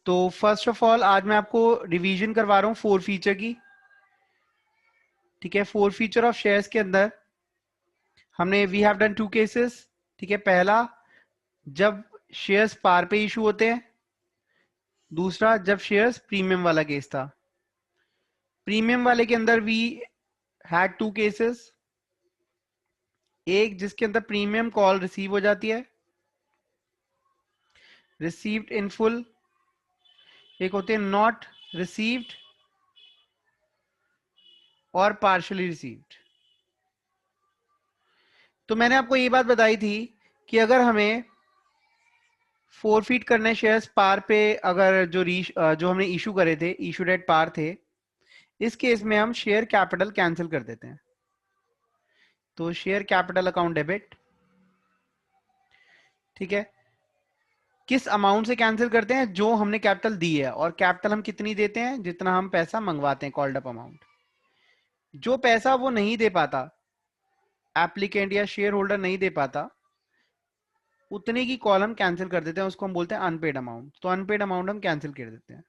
तो first of all आज मैं आपको रिवीजन करवा रहा हूँ 4 फीचर की। ठीक है, 4 फीचर ऑफ शेयर्स के अंदर हमने वी हैव डन 2 केसेस। ठीक है, पहला जब शेयर्स पार पे इशू होते हैं, दूसरा जब शेयर्स प्रीमियम वाला केस था। प्रीमियम वाले के अंदर वी हैड 2 केसेस, एक जिसके अंदर प्रीमियम कॉल रिसीव हो जाती है, रिसीव्ड इन फुल, एक होते हैं नॉट रिसीव्ड और पार्शियली रिसीव्ड। तो मैंने आपको ये बात बताई थी कि अगर हमें फोरफीट करने शेयर्स पार पे, अगर जो हमने इशू करे थे, इशू एट पार थे, इस केस में हम शेयर कैपिटल कैंसिल कर देते हैं। तो शेयर कैपिटल अकाउंट डेबिट। ठीक है, किस अमाउंट से कैंसिल करते हैं? जो हमने कैपिटल दी है, और कैपिटल हम कितनी देते हैं? जितना हम पैसा मंगवाते हैं, कॉल्ड अप अमाउंट। जो पैसा वो नहीं दे पाता, एप्लीकेंट या शेयर होल्डर नहीं दे पाता, उतने की कॉल हम कैंसिल कर देते हैं, उसको हम बोलते हैं अनपेड अमाउंट। तो अनपेड अमाउंट हम कैंसिल कर देते हैं।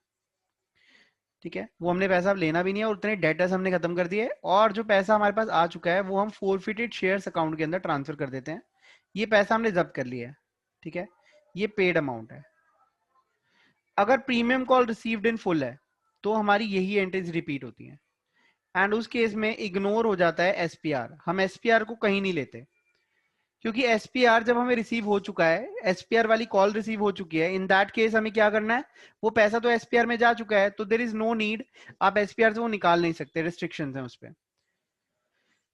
ठीक है, वो हमने पैसा अब लेना भी नहीं है, और उतने डेटर्स हमने खत्म कर दिए, और जो पैसा हमारे पास आ चुका है वो हम फोरफिटेड शेयर्स अकाउंट के अंदर ट्रांसफर कर देते हैं। ये पैसा हमने जब्त कर लिया है। ठीक है, ये पेड अमाउंट है। अगर premium call received in full है तो हमारी यही एंट्रीज रिपीट होती हैं, एंड उस केस में इग्नोर हो जाता है एसपीआर। हम एसपीआर को कहीं नहीं लेते, क्योंकि एसपीआर जब हमें रिसीव हो चुका है, एसपीआर वाली कॉल रिसीव हो चुकी है, इन दैट केस हमें क्या करना है? वो पैसा तो एसपीआर में जा चुका है, तो देयर इज नो नीड, आप एसपीआर से वो निकाल नहीं सकते, रिस्ट्रिक्शंस हैं उस पर।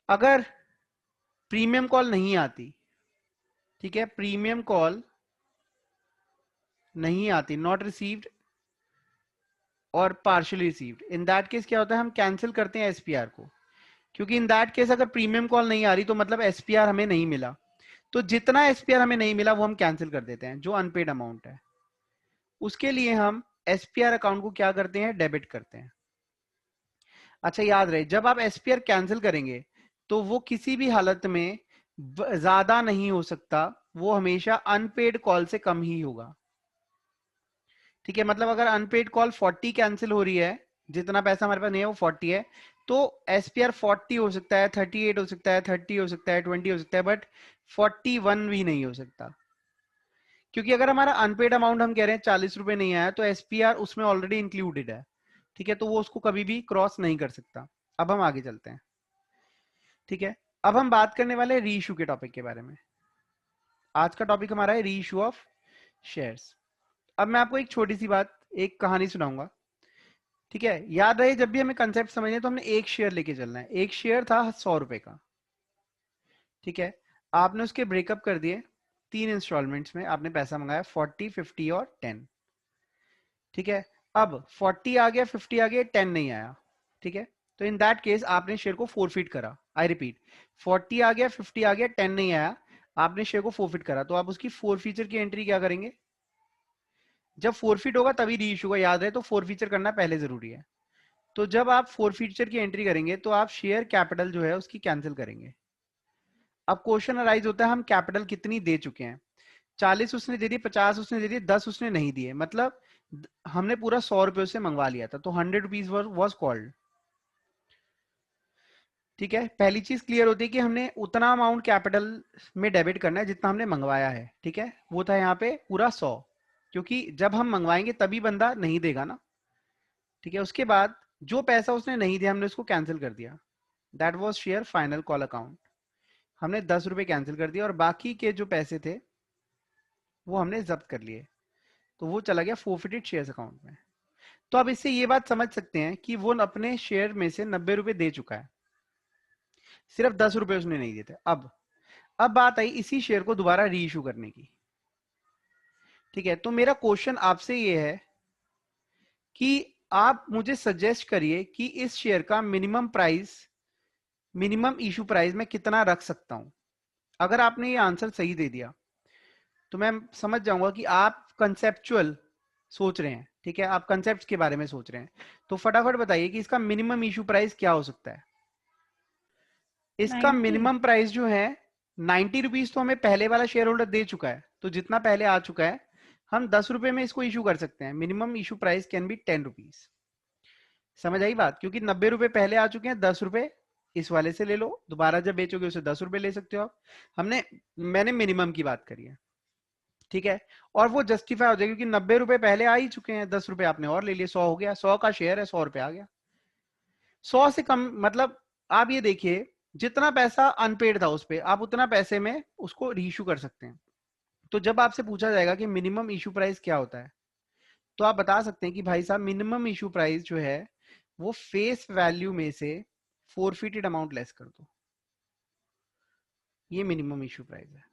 अगर प्रीमियम कॉल नहीं आती, ठीक है, प्रीमियम कॉल नहीं आती, नॉट रिसीव्ड और partially received, in that case क्या होता है? हम कैंसिल करते हैं एसपीआर को, क्योंकि इन दैट केस अगर प्रीमियम कॉल नहीं आ रही तो मतलब एसपीआर हमें नहीं मिला। तो जितना एसपीआर हमें नहीं मिला वो हम कैंसिल कर देते हैं, जो अनपेड अमाउंट है। उसके लिए हम एसपीआर अकाउंट को क्या करते हैं? डेबिट करते हैं। अच्छा, याद रहे, जब आप एसपीआर कैंसिल करेंगे तो वो किसी भी हालत में ज्यादा नहीं हो सकता, वो हमेशा अनपेड कॉल से कम ही होगा। ठीक है, मतलब अगर अनपेड कॉल 40 कैंसिल हो रही है, जितना पैसा हमारे पास नहीं है वो 40 है, तो एसपीआर 40 हो सकता है, 38 हो सकता है, 30 हो सकता है, 20 हो सकता है, बट 41 भी नहीं हो सकता। क्योंकि अगर हमारा अनपेड अमाउंट हम कह रहे हैं 40 रुपए नहीं आया, तो एसपीआर उसमें ऑलरेडी इंक्लूडेड है। ठीक है, तो वो उसको कभी भी क्रॉस नहीं कर सकता। अब हम आगे चलते हैं। ठीक है, अब हम बात करने वाले री इशू के टॉपिक के बारे में। आज का टॉपिक हमारा है री इशू ऑफ शेयर्स। अब मैं आपको एक छोटी सी बात, एक कहानी सुनाऊंगा। ठीक है, याद रहे, जब भी हमें कंसेप्ट समझने तो हमने एक शेयर लेके चलना है। एक शेयर था 100 रुपए का। ठीक है, आपने उसके ब्रेकअप कर दिए 3 इंस्टॉलमेंट्स में, आपने पैसा मंगाया 40, 50 और 10। ठीक है, अब 40 आ गया, 50 आ गया, 10 नहीं आया। ठीक है, तो इन दैट केस आपने शेयर को फोरफिट करा। आई रिपीट, 40 आ गया, 50 आ गया, 10 नहीं आया, आपने शेयर को फोरफिट करा। तो आप उसकी फोर फीचर की एंट्री क्या करेंगे? जब फोरफिट होगा तभी री इशू होगा, याद रहे, तो फोर फीचर करना पहले जरूरी है। तो जब आप फोर फीचर की एंट्री करेंगे तो आप शेयर कैपिटल जो है उसकी कैंसिल करेंगे। अब क्वेश्चन अराइज होता है, हम कैपिटल कितनी दे चुके हैं? 40 उसने दे दी, 50 उसने दे दी, 10 उसने नहीं दिए, मतलब हमने पूरा 100 रुपए उससे मंगवा लिया था, तो 100 रुपीज वॉज कॉल्ड। ठीक है, पहली चीज क्लियर होती है कि हमने उतना अमाउंट कैपिटल में डेबिट करना है जितना हमने मंगवाया है। ठीक है, वो था यहाँ पे पूरा 100, क्योंकि जब हम मंगवाएंगे तभी बंदा नहीं देगा ना। ठीक है, उसके बाद जो पैसा उसने नहीं दिया हमने उसको कैंसिल कर दिया, that was share final call account. हमने 10 रुपए कैंसिल कर दिया, और बाकी के जो पैसे थे वो हमने जब्त कर लिए, तो वो चला गया फोरफिटेड शेयर्स अकाउंट में। तो अब इससे ये बात समझ सकते हैं कि वो अपने शेयर में से 90 रुपए दे चुका है, सिर्फ 10 रुपए उसने नहीं दिए थे। अब बात आई इसी शेयर को दोबारा री इशू करने की। ठीक है, तो मेरा क्वेश्चन आपसे ये है कि आप मुझे सजेस्ट करिए कि इस शेयर का minimum price, minimum issue price मैं कितना रख सकता हूं। अगर आपने ये आंसर सही दे दिया तो मैं समझ जाऊंगा कि आप कंसेप्चुअल सोच रहे हैं। ठीक है, आप कंसेप्ट के बारे में सोच रहे हैं। तो फटाफट बताइए कि इसका मिनिमम इशू प्राइस क्या हो सकता है? इसका 90। मिनिमम प्राइस जो है 90 रुपीज, तो हमें पहले वाला शेयर होल्डर दे चुका है, तो जितना पहले आ चुका है हम 10 रुपए में इसको इशू कर सकते हैं। Minimum issue price can be 10 rupees. समझ आई बात? क्योंकि 90 रुपए पहले आ चुके हैं, 10 रुपए इस वाले से ले लो, दोबारा जब बेचोगे उसे 10 रुपए ले सकते हो आप। मैंने मिनिमम की बात करी है, ठीक है। और वो जस्टिफाई हो जाएगा क्योंकि 90 रुपए पहले आ ही चुके हैं, 10 रुपए आपने और ले लिए, 100 हो गया, 100 का शेयर है, 100 रुपए आ गया। 100 से कम मतलब आप ये देखिए, जितना पैसा अनपेड था उस पर आप उतना पैसे में उसको रीइशू कर सकते हैं। तो जब आपसे पूछा जाएगा कि मिनिमम इशू प्राइस क्या होता है, तो आप बता सकते हैं कि भाई साहब मिनिमम इशू प्राइस जो है वो फेस वैल्यू में से फोरफिटेड अमाउंट लेस कर दो, ये मिनिमम इशू प्राइस है।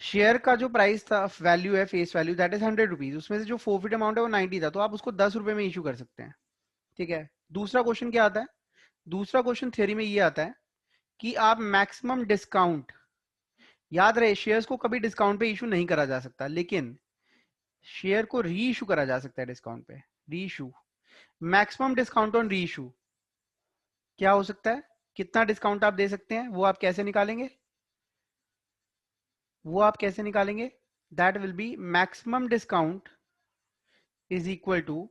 शेयर का जो प्राइस था, वैल्यू है, face value, that is 100 rupees, उसमें से जो फोरफिट अमाउंट है वो 90 था, तो आप उसको 10 रुपए में इशू कर सकते हैं, ठीक है। दूसरा क्वेश्चन क्या आता है? दूसरा क्वेश्चन थ्योरी में ये आता है कि आप मैक्सिमम डिस्काउंट, याद रहे शेयर्स को कभी डिस्काउंट पे इशू नहीं करा जा सकता, लेकिन शेयर को री इशू करा जा सकता है डिस्काउंट पे। री इशू, मैक्सिमम डिस्काउंट ऑन री इशू क्या हो सकता है? कितना डिस्काउंट आप दे सकते हैं, वो आप कैसे निकालेंगे? That will be maximum discount is equal to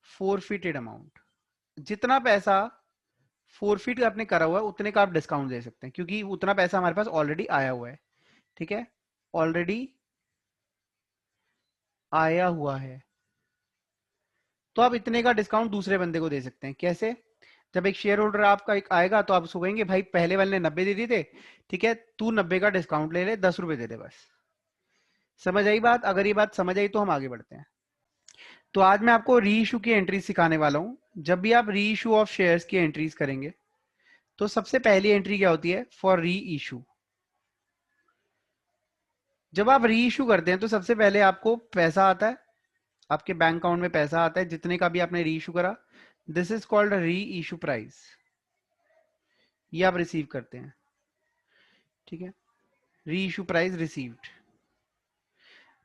forfeited amount. जितना पैसा फोरफिट आपने करा हुआ है उतने का आप डिस्काउंट दे सकते हैं, क्योंकि उतना पैसा हमारे पास ऑलरेडी आया हुआ है, ठीक है, ऑलरेडी आया हुआ है। तो आप इतने का डिस्काउंट दूसरे बंदे को दे सकते हैं। कैसे? जब एक शेयर होल्डर आपका एक आएगा तो आप उसको कहेंगे भाई पहले वाले ने 90 दे दिए थे, ठीक है, तू 90 का डिस्काउंट ले ले, 10 रुपए दे दे बस। समझ आई बात? अगर ये बात समझ आई तो हम आगे बढ़ते हैं। तो आज मैं आपको री इशू की एंट्री सिखाने वाला हूं। जब भी आप री इशू ऑफ शेयर्स की एंट्रीज करेंगे तो सबसे पहली एंट्री क्या होती है? फॉर री इशू। जब आप री इशू करते हैं तो सबसे पहले आपको पैसा आता है, आपके बैंक अकाउंट में पैसा आता है जितने का भी आपने री इशू करा, दिस इज कॉल्ड री इशू प्राइस, ये आप रिसीव करते हैं, ठीक है, री इशू प्राइस रिसीव्ड,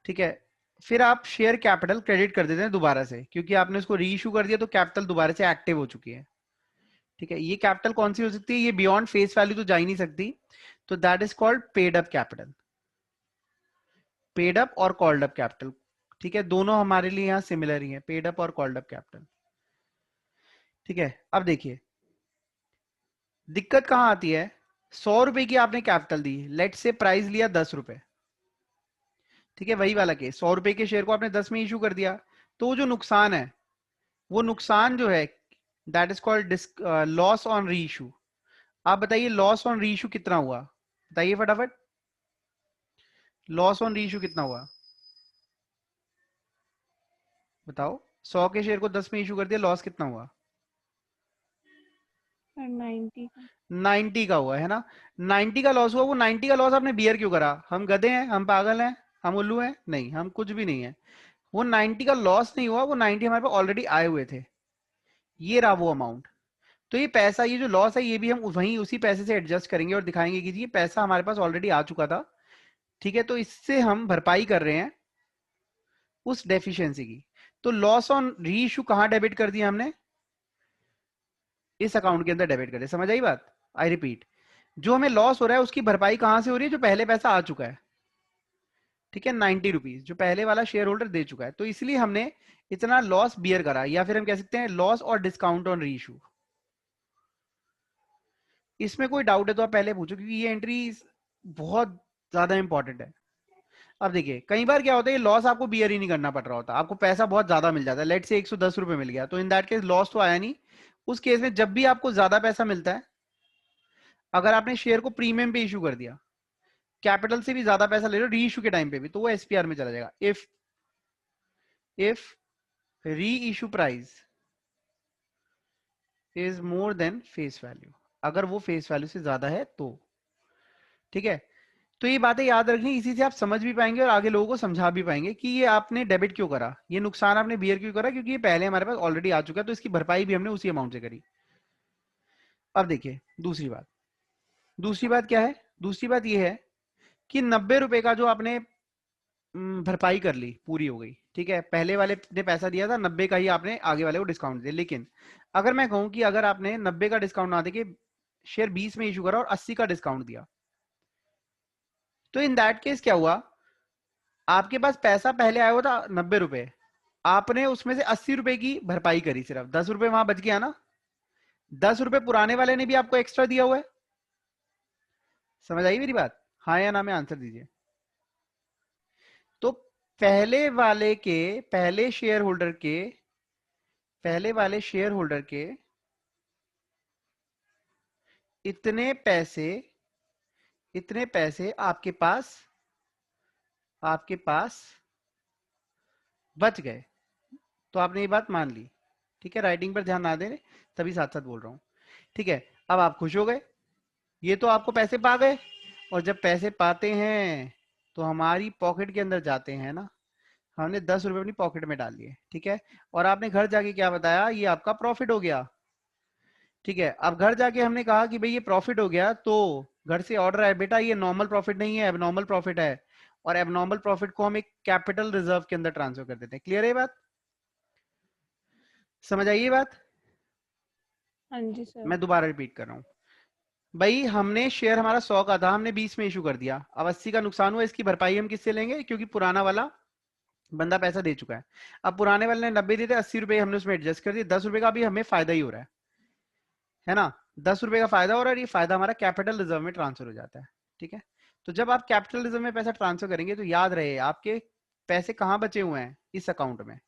ठीक है। फिर आप शेयर कैपिटल क्रेडिट कर देते हैं दोबारा से, क्योंकि आपने उसको री इशू कर दिया तो कैपिटल दोबारा से एक्टिव हो चुकी है, ठीक है। ये कैपिटल कौन सी हो सकती है? ये बियॉन्ड फेस वैल्यू तो जा ही नहीं सकती, तो that is called paid up capital. Paid up और कॉल्ड अप कैपिटल, ठीक है, दोनों हमारे लिए यहाँ सिमिलर ही है, पेड अप और कॉल्ड अप कैपिटल, ठीक है। अब देखिए दिक्कत कहां आती है? 100 रुपए की आपने कैपिटल दी, लेट से प्राइस लिया 10 रुपए, ठीक है, वही वाला केस, 100 रुपए के शेयर को आपने 10 में इशू कर दिया, तो जो नुकसान है, वो नुकसान जो है that is called loss on री इशू। आप बताइए लॉस ऑन री इशू कितना हुआ? बताइए फटाफट, लॉस ऑन री इशू कितना हुआ? बताओ, 100 के शेयर को 10 में इशू कर दिया, लॉस कितना हुआ? 90 90 का हुआ है ना। 90 का लॉस हुआ। वो 90 का लॉस आपने बियर क्यों करा? हम गधे हैं, हम पागल हैं, हम उल्लू हैं? नहीं, हम कुछ भी नहीं है। वो 90 का लॉस नहीं हुआ, वो 90 हमारे पास ऑलरेडी आए हुए थे, ये रहा वो अमाउंट। तो ये पैसा, ये जो लॉस है, ये भी हम वहीं उसी पैसे से एडजस्ट करेंगे और दिखाएंगे कि ये पैसा हमारे पास ऑलरेडी आ चुका था, ठीक है, तो इससे हम भरपाई कर रहे हैं उस डेफिशिएंसी की। तो लॉस ऑन री इशू कहां डेबिट कर दिया हमने? इस अकाउंट के अंदर डेबिट कर दिया। समझ आई बात? आई रिपीट, जो हमें लॉस हो रहा है उसकी भरपाई कहां से हो रही है? जो पहले पैसा आ चुका है, ठीक है, 90 रुपीज जो पहले वाला शेयर होल्डर दे चुका है, तो इसलिए हमने इतना लॉस बियर करा, या फिर हम कह सकते हैं लॉस और डिस्काउंट ऑन री इशू। इसमें कोई डाउट है तो आप पहले पूछो, क्योंकि ये एंट्री बहुत ज्यादा इंपॉर्टेंट है। अब देखिए कई बार क्या होता है, ये लॉस आपको बियर ही नहीं करना पड़ रहा होता, आपको पैसा बहुत ज्यादा मिल जाता है, लेट से 110 रुपए मिल गया, तो इन दैट केस लॉस तो आया नहीं। उस केस में जब भी आपको ज्यादा पैसा मिलता है, अगर आपने शेयर को प्रीमियम पे इशू कर दिया, कैपिटल से भी ज्यादा पैसा ले लो री इशू के टाइम पे भी, तो वो एसपीआर में चला जाएगा। इफ री issue price is more than face value, अगर वो फेस वैल्यू से ज्यादा है तो, ठीक है। तो ये बातें याद रखनी, इसी से आप समझ भी पाएंगे और आगे लोगों को समझा भी पाएंगे कि ये आपने डेबिट क्यों करा, ये नुकसान आपने बियर क्यों करा, क्योंकि ये पहले हमारे पास ऑलरेडी आ चुका है, तो इसकी भरपाई भी हमने उसी अमाउंट से करी। अब देखिए दूसरी बात क्या है? दूसरी बात ये है कि 90 रुपए का जो आपने भरपाई कर ली, पूरी हो गई, ठीक है, पहले वाले ने पैसा दिया था 90 का ही आपने आगे वाले को डिस्काउंट दिया, लेकिन अगर मैं कहूं कि अगर आपने 90 का डिस्काउंट ना देके शेयर 20 में इशू करा और 80 का डिस्काउंट दिया, तो इन दैट केस क्या हुआ, आपके पास पैसा पहले आया हुआ था 90 रुपए, आपने उसमें से 80 रुपए की भरपाई करी, सिर्फ 10 रुपए वहां बच गया ना, 10 रुपए पुराने वाले ने भी आपको एक्स्ट्रा दिया हुआ है। समझ आई मेरी बात? हाँ या ना में आंसर दीजिए। तो पहले वाले के, पहले शेयर होल्डर के, पहले वाले शेयर होल्डर के इतने पैसे, इतने पैसे आपके पास बच गए। तो आपने ये बात मान ली, ठीक है, राइटिंग पर ध्यान ना दें, तभी साथ साथ बोल रहा हूं, ठीक है। अब आप खुश हो गए, ये तो आपको पैसे पा गए, और जब पैसे पाते हैं तो हमारी पॉकेट के अंदर जाते हैं ना, हमने 10 रुपए अपनी पॉकेट में डाल लिए, ठीक है। और आपने घर जाके क्या बताया, ये आपका प्रॉफिट हो गया, ठीक है। अब घर जाके हमने कहा कि भाई ये प्रॉफिट हो गया, तो घर से ऑर्डर है, बेटा ये नॉर्मल प्रॉफिट नहीं है, एबनॉर्मल प्रॉफिट है, और एबनॉर्मल प्रॉफिट को हम एक कैपिटल रिजर्व के अंदर ट्रांसफर कर देते हैं। क्लियर है ये बात? समझ आई ये बात? हाँ जी सर। मैं दोबारा रिपीट कर रहा हूँ। भाई हमने शेयर, हमारा 100 का था, हमने 20 में इशू कर दिया, अब 80 का नुकसान हुआ, इसकी भरपाई हम किससे लेंगे, क्योंकि पुराना वाला बंदा पैसा दे चुका है। अब पुराने वाले ने 90 दिए थे, 80 रुपए हमने उसमें एडजस्ट कर दिए, 10 रुपए का भी हमें फायदा ही हो रहा है ना, 10 रुपए का फायदा हो रहा है, ये फायदा हमारा कैपिटल रिजर्व में ट्रांसफर हो जाता है, ठीक है। तो जब आप कैपिटल रिजर्व में पैसा ट्रांसफर करेंगे, तो याद रहे आपके पैसे कहाँ बचे हुए हैं, इस अकाउंट में,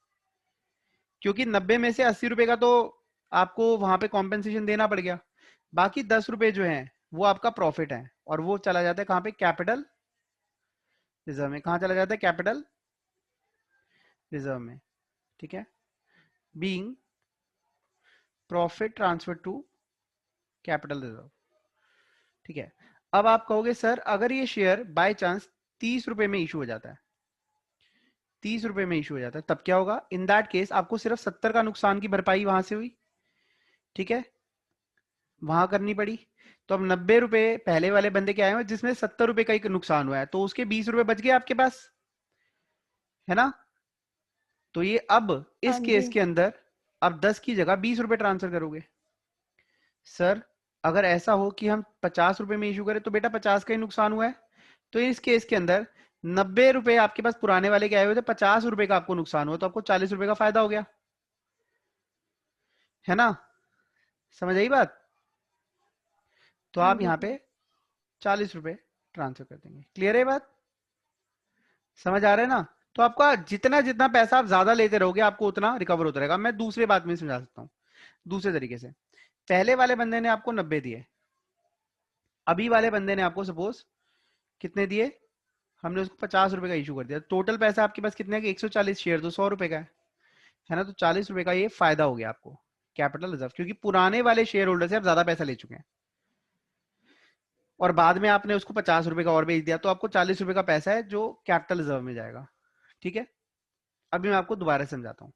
क्योंकि 90 में से 80 रुपए का तो आपको वहां पे कॉम्पेंसेशन देना पड़ गया, बाकी 10 रुपए जो है वो आपका प्रॉफिट है, और वो चला जाता है कहाँ पे, कैपिटल रिजर्व में। कहाँ चला जाता है, कैपिटल रिजर्व में, ठीक है, being profit transfer to capital reserve, ठीक है। अब आप कहोगे सर अगर ये शेयर बाय चांस 30 रुपए में इशू हो जाता है, 30 रुपए में इशू हो जाता है, तब क्या होगा, इन दैट केस आपको सिर्फ 70 का नुकसान की भरपाई वहां से हुई, ठीक है, वहां करनी पड़ी। तो अब 90 रुपए पहले वाले बंदे के आए हुए जिसमें 70 रुपए का एक नुकसान हुआ है, तो उसके 20 रुपए बच गए आपके पास, है ना। तो ये अब इस हाँ केस जी। के अंदर अब 10 की जगह 20 रुपए ट्रांसफर करोगे। सर अगर ऐसा हो कि हम 50 रुपए में इशू करें, तो बेटा 50 का ही नुकसान हुआ है, तो इस केस के अंदर 90 रुपए आपके पास पुराने वाले के आए हुए थे, 50 रुपए का आपको नुकसान हुआ, तो आपको 40 रुपए का फायदा हो गया, है ना। समझ आई बात? तो हाँ आप जी यहाँ सर। पे 40 रुपए ट्रांसफर कर देंगे। क्लियर है बात? समझ आ रहा है ना? तो आपका जितना जितना पैसा आप ज्यादा लेते रहोगे, आपको उतना रिकवर होता रहेगा। मैं दूसरे बात में समझा सकता हूँ, दूसरे तरीके से। पहले वाले बंदे ने आपको 90 दिए, अभी वाले बंदे ने आपको सपोज कितने दिए, हमने उसको 50 रुपए का इशू कर दिया, टोटल पैसा आपके पास कितने का, 140 शेयर, तो 100 रुपए का है ना। तो 40 रुपए का ये फायदा हो गया आपको कैपिटल रिजर्व, क्योंकि पुराने वाले शेयर होल्डर से आप ज्यादा पैसा ले चुके हैं, और बाद में आपने उसको 50 रुपए का और बेच दिया, तो आपको 40 रुपए का पैसा है जो कैपिटल रिजर्व में जाएगा, ठीक है। अभी मैं आपको दोबारा समझाता हूँ।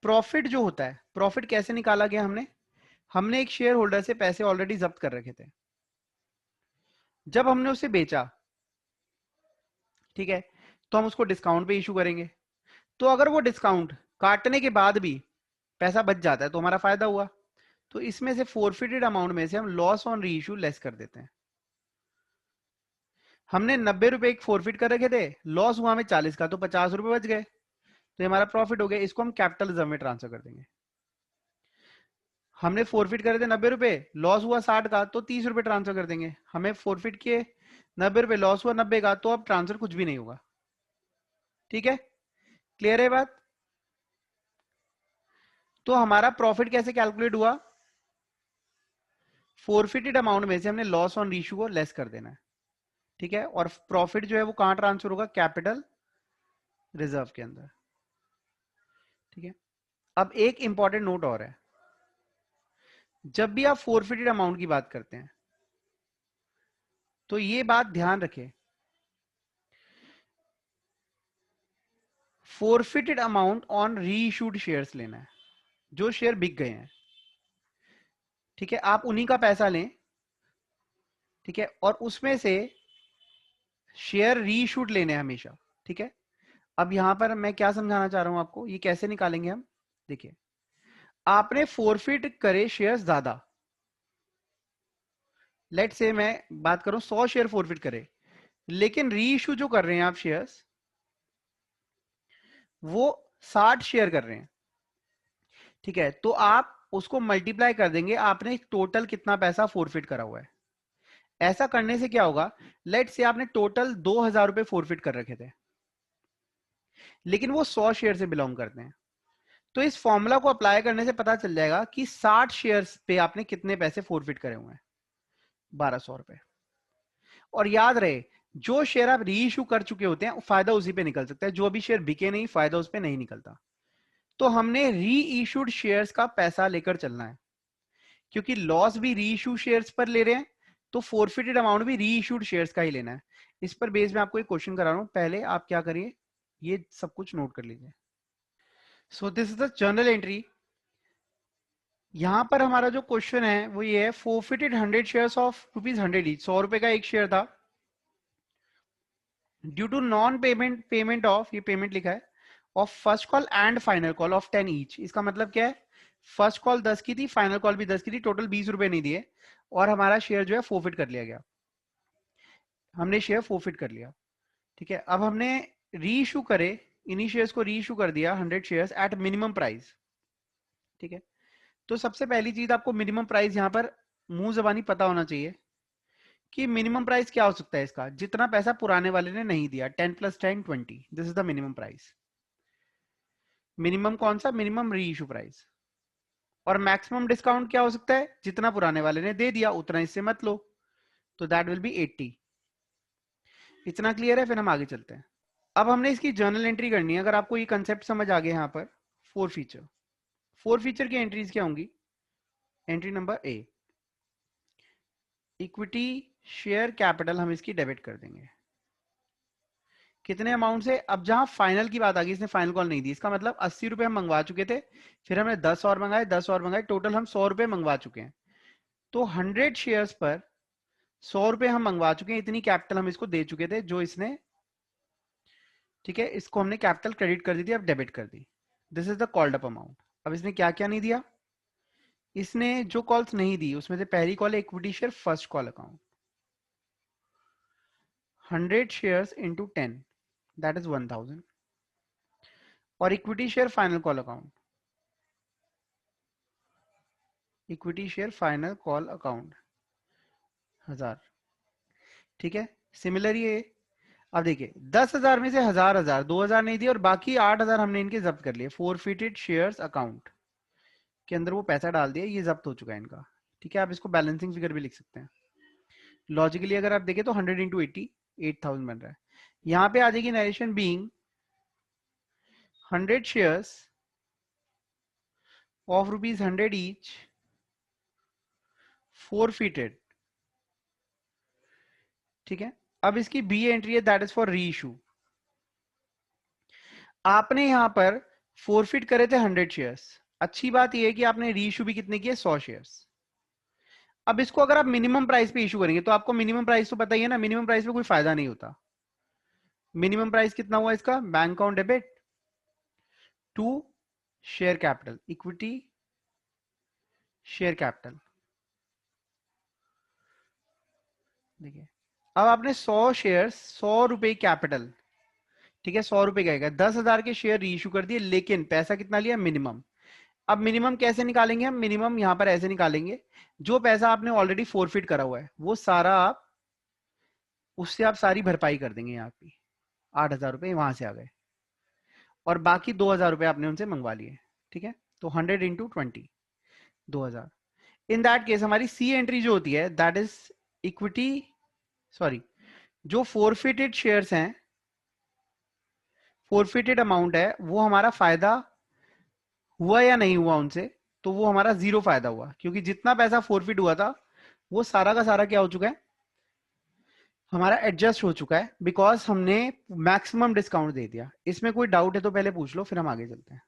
प्रॉफिट जो होता है, प्रॉफिट कैसे निकाला गया, हमने हमने एक शेयर होल्डर से पैसे ऑलरेडी जब्त कर रखे थे, जब हमने उसे बेचा, ठीक है, तो हम उसको डिस्काउंट पे इशू करेंगे। तो अगर वो डिस्काउंट काटने के बाद भी पैसा बच जाता है, तो हमारा फायदा हुआ। तो इसमें से फोरफिटेड अमाउंट में से हम लॉस ऑन री इशू लेस कर देते हैं। हमने 90 रुपए एक फोरफिट कर रखे थे, लॉस हुआ हमें 40 का, तो 50 रुपए बच गए, तो ये हमारा प्रॉफिट हो गया, इसको हम कैपिटल रिजर्व में ट्रांसफर कर देंगे। हमने फोरफिट करे थे 90 रुपए, लॉस हुआ 60 का, तो 30 रुपए ट्रांसफर कर देंगे। हमें फोरफिट किए 90 रुपए, लॉस हुआ 90 का, तो अब ट्रांसफर कुछ भी नहीं होगा, ठीक है। क्लियर है बात? तो हमारा प्रॉफिट कैसे कैलकुलेट हुआ, फोरफिटेड अमाउंट में से हमने लॉस ऑन इशू को लेस कर देना है, ठीक है। और प्रॉफिट जो है वो कहां ट्रांसफर होगा, कैपिटल रिजर्व के अंदर, ठीक है। अब एक इंपॉर्टेंट नोट और है, जब भी आप फोरफिटेड अमाउंट की बात करते हैं, तो ये बात ध्यान रखें, फोरफिटेड अमाउंट ऑन री इशूड शेयर्स लेना है, जो शेयर बिक गए हैं, ठीक है, आप उन्हीं का पैसा लें, ठीक है, और उसमें से शेयर री इशूड लेने हैं हमेशा, ठीक है। अब यहां पर मैं क्या समझाना चाह रहा हूं आपको, ये कैसे निकालेंगे हम, देखिए, आपने फोरफिट करे शेयर ज्यादा, लेट से मैं बात करूं 100 शेयर फोरफिट करे, लेकिन री इशू जो कर रहे हैं आप शेयर्स, वो 60 शेयर कर रहे हैं, ठीक है। तो आप उसको मल्टीप्लाई कर देंगे, आपने टोटल कितना पैसा फोरफिट करा हुआ है। ऐसा करने से क्या होगा, लेट से आपने टोटल 2000 रुपए फोरफिट कर रखे थे, लेकिन वो 100 शेयर से बिलोंग करते हैं। तो इस फॉर्मूला को अप्लाई करने से पता चल जाएगा कि 60 शेयर्स पे आपने कितने पैसे फोरफिट करे हुए हैं, 1200 रुपए। और याद रहे, जो शेयर आप री इशू कर चुके होते हैं फायदा उसी पे निकल सकता है, जो अभी शेयर बिके नहीं फायदा उस पे नहीं निकलता। तो हमने री इशूड शेयर्स का पैसा लेकर चलना है, क्योंकि लॉस भी री इशू शेयर्स पर ले रहे हैं, तो फोरफिटेड अमाउंट भी री इशूड शेयर्स का ही लेना है। इस पर बेस में आपको एक क्वेश्चन करा रहा हूं, पहले आप क्या करिए, ये सब कुछ नोट कर लीजिए। So this is the journal entry. यहां पर हमारा जो क्वेश्चन है वो ये है, फोरफिटेड 100 शेयर्स ऑफ ₹100 ईच, 100 रुपए का एक शेयर था, due to non payment payment of, ये पेमेंट लिखा है, of first call and final call of 10 each. इसका मतलब क्या है, फर्स्ट कॉल 10 की थी, फाइनल कॉल भी 10 की थी, टोटल 20 रुपए नहीं दिए, और हमारा शेयर जो है फोरफिट कर लिया गया, हमने शेयर फोरफिट कर लिया, ठीक है। अब हमने री इशू करे, इन्हीं शेयर्स को री इशू कर दिया 100 शेयर्स एट मिनिमम प्राइस, ठीक है। तो सबसे पहली चीज आपको मिनिमम प्राइस यहां पर मुंह जबानी पता होना चाहिए कि मिनिमम प्राइस क्या हो सकता है इसका, जितना पैसा पुराने वाले ने नहीं दिया, 10 + 10 20, this is the minimum price. Minimum कौन सा, मिनिमम री इशू प्राइस। और मैक्सिमम डिस्काउंट क्या हो सकता है, जितना पुराने वाले ने दे दिया उतना इससे मत लो, तो दैट विल बी 80। इतना क्लियर है, फिर हम आगे चलते हैं। अब हमने इसकी जर्नल एंट्री करनी है। अगर आपको ये कंसेप्ट समझ आ गया यहाँ पर, फोर फीचर की एंट्रीज क्या होंगी। Entry number A, equity share capital हम इसकी डेबिट कर देंगे, कितने अमाउंट से। अब जहां फाइनल की बात आ गई, इसने फाइनल कॉल नहीं दी, इसका मतलब 80 रुपए हम मंगवा चुके थे, फिर हमने 10 और मंगाए, 10 और मंगाए, टोटल हम 100 रुपए मंगवा चुके हैं। तो 100 शेयर्स पर 100 रुपए हम मंगवा चुके हैं, इतनी कैपिटल हम इसको दे चुके थे जो इसने, ठीक है, इसको हमने कैपिटल क्रेडिट कर दी थी, अब डेबिट कर दी। This is the called up amount. अब इसने क्या क्या नहीं दिया, इसने जो कॉल्स नहीं दी उसमें से पहली कॉल है equity share first call account, 100 shares into 10, that is 1000। और equity share final call account, equity share final call account 1000, ठीक है। सिमिलरली ये, अब देखिए 10,000 में से 1000 2000 नहीं दिए, और बाकी 8000 हमने इनके जब्त कर लिए, फोरफिटेड शेयर्स अकाउंट के अंदर वो पैसा डाल दिया, ये जब्त हो चुका है इनका, ठीक है। आप इसको बैलेंसिंग फिगर भी लिख सकते हैं। लॉजिकली अगर आप देखें तो 100 इंटू 80, 8000 बन रहा है। यहां पे आ जाएगी narration being 100 shares of ₹100 each forfeited, ठीक है। अब इसकी बी एंट्री है, दैट इज फॉर री इशू। आपने यहां पर फोरफिट करे थे 100 शेयर्स, अच्छी बात यह है कि आपने री इशू भी कितने किए, 100 शेयर्स। अब इसको अगर आप मिनिमम प्राइस पे इशू करेंगे, तो आपको मिनिमम प्राइस तो पता ही है ना, मिनिमम प्राइस पे कोई फायदा नहीं होता। मिनिमम प्राइस कितना हुआ इसका, bank account debit to share capital, equity share capital, देखिए। अब आपने 100 शेयर्स, 100 रुपए कैपिटल, ठीक है, 100 रुपए का 10,000 के शेयर री इशू कर दिए, लेकिन पैसा कितना लिया, मिनिमम। अब मिनिमम कैसे निकालेंगे हम, मिनिमम यहां पर ऐसे निकालेंगे, जो पैसा आपने ऑलरेडी फोरफिट करा हुआ है वो सारा आप, उससे आप सारी भरपाई कर देंगे। यहाँ पे 8000 रुपए वहां से आ गए, और बाकी 2000 रुपए आपने उनसे मंगवा लिए, ठीक है। तो 100 इंटू 20, 2000। इन दैट केस हमारी सी एंट्री जो होती है, दैट इज इक्विटी, सॉरी, जो फोरफिटेड शेयर्स हैं, फोरफिटेड अमाउंट है, वो हमारा फायदा हुआ या नहीं हुआ उनसे, तो वो हमारा 0 फायदा हुआ, क्योंकि जितना पैसा फोरफिट हुआ था वो सारा का सारा क्या हो चुका है, हमारा एडजस्ट हो चुका है, बिकॉज हमने मैक्सिमम डिस्काउंट दे दिया। इसमें कोई डाउट है तो पहले पूछ लो, फिर हम आगे चलते हैं।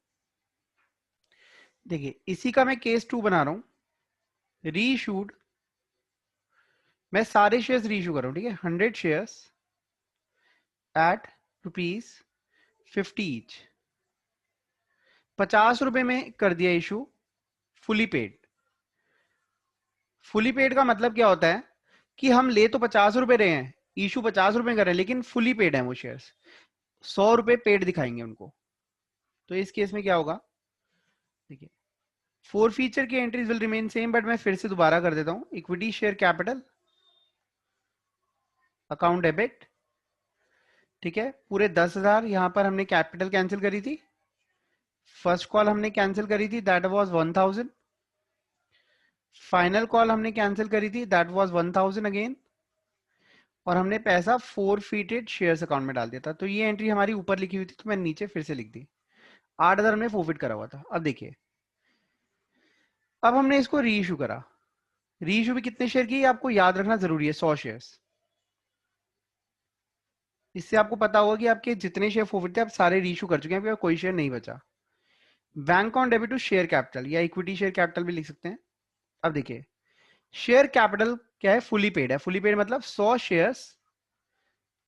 देखिए इसी का मैं केस 2 बना रहा हूं, री इशूड, मैं सारे शेयर्स री इशू कर रहा हूं, ठीक है, 100 शेयर्स एट ₹50 ईच, 50 रुपए में कर दिया issue, fully paid. Fully paid का मतलब क्या होता है कि हम ले तो 50 रुपए रहे हैं, इशू 50 रुपए कर रहे हैं लेकिन फुली पेड है वो शेयर्स, 100 रुपए पेड दिखाएंगे उनको। तो इस केस में क्या होगा, देखिए फोर फीचर की entries will remain same, but मैं फिर से दोबारा कर देता हूं। Equity share capital account debit, ठीक है, पूरे 10,000 यहां पर हमने कैपिटल कैंसिल करी थी। फर्स्ट कॉल हमने कैंसिल करी थी, दैट वाज 1000। फाइनल कॉल हमने कैंसिल करी थी, दैट वाज 1000 अगेन। और हमने पैसा फोर फीटेड शेयर्स अकाउंट में डाल दिया था। तो ये एंट्री हमारी ऊपर लिखी हुई थी, तो मैंने नीचे फिर से लिख दी। 8,000 हमने फोरफिट करा हुआ था। अब देखिए, अब हमने इसको री इशू करा। री इशू भी कितने शेयर की आपको याद रखना जरूरी है, 100 शेयर्स। इससे आपको पता होगा कि आपके जितने शेयर फोरफिट थे आप सारे री इशू कर चुके हैं, कोई शेयर नहीं बचा। Bank on debit to share capital या इक्विटी शेयर कैपिटल भी लिख सकते हैं। अब देखिए, शेयर कैपिटल क्या है, फुली पेड है। फुली पेड मतलब 100 शेयर्स